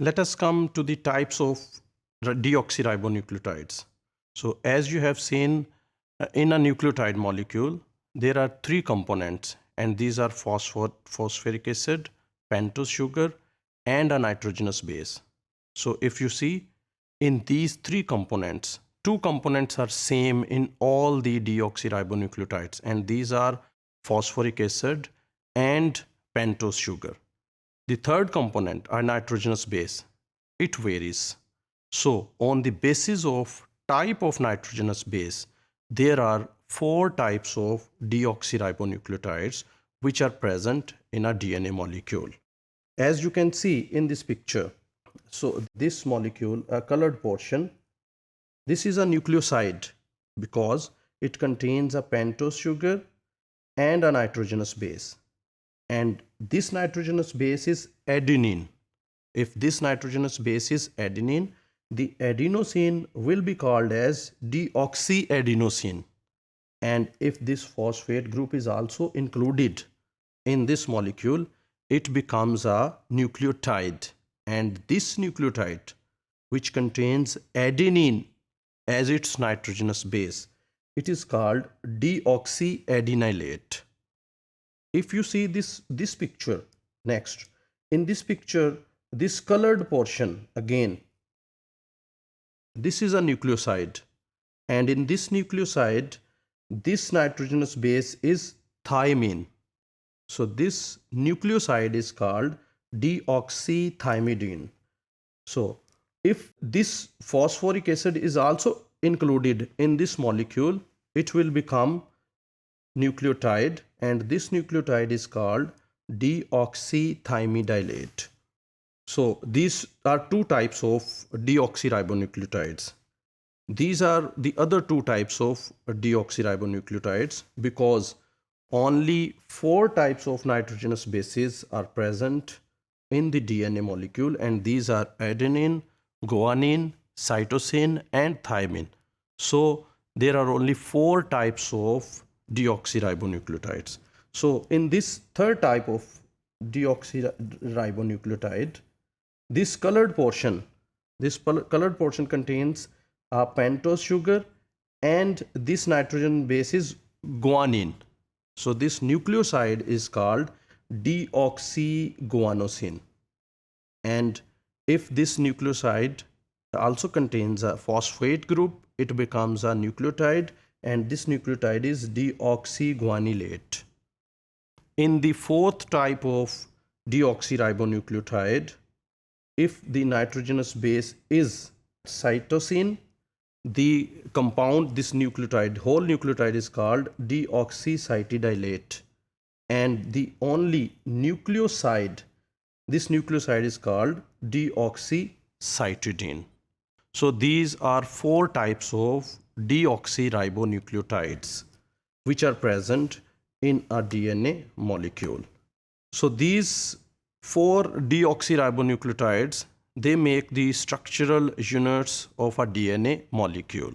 Let us come to the types of deoxyribonucleotides. So as you have seen in a nucleotide molecule, there are three components, and these are phosphoric acid, pentose sugar, and a nitrogenous base. So if you see in these three components, two components are same in all the deoxyribonucleotides, and these are phosphoric acid and pentose sugar. The third component, a nitrogenous base, it varies. So on the basis of type of nitrogenous base, there are four types of deoxyribonucleotides which are present in a DNA molecule. As you can see in this picture, so this molecule, a colored portion, this is a nucleoside because it contains a pentose sugar and a nitrogenous base. And this nitrogenous base is adenine. If this nitrogenous base is adenine, the adenosine will be called as deoxyadenosine. And if this phosphate group is also included in this molecule, it becomes a nucleotide. And this nucleotide, which contains adenine as its nitrogenous base, it is called deoxyadenylate. If you see this picture next, in this picture, this colored portion, again, this is a nucleoside, and in this nucleoside, this nitrogenous base is thymine. So this nucleoside is called deoxythymidine. So if this phosphoric acid is also included in this molecule, it will become nucleotide, and this nucleotide is called deoxythymidylate. So these are two types of deoxyribonucleotides. These are the other two types of deoxyribonucleotides because only four types of nitrogenous bases are present in the DNA molecule, and these are adenine, guanine, cytosine, and thymine. So there are only four types of deoxyribonucleotides. So in this third type of deoxyribonucleotide, this colored portion contains a pentose sugar, and this nitrogen base is guanine. So this nucleoside is called deoxyguanosine. And if this nucleoside also contains a phosphate group, it becomes a nucleotide, and this nucleotide is deoxyguanylate. In the fourth type of deoxyribonucleotide, if the nitrogenous base is cytosine, the compound, this nucleotide, whole nucleotide is called deoxycytidylate, and the only nucleoside, this nucleoside is called deoxycytidine. So these are four types of deoxyribonucleotides which are present in a DNA molecule. So these four deoxyribonucleotides, they make the structural units of a DNA molecule.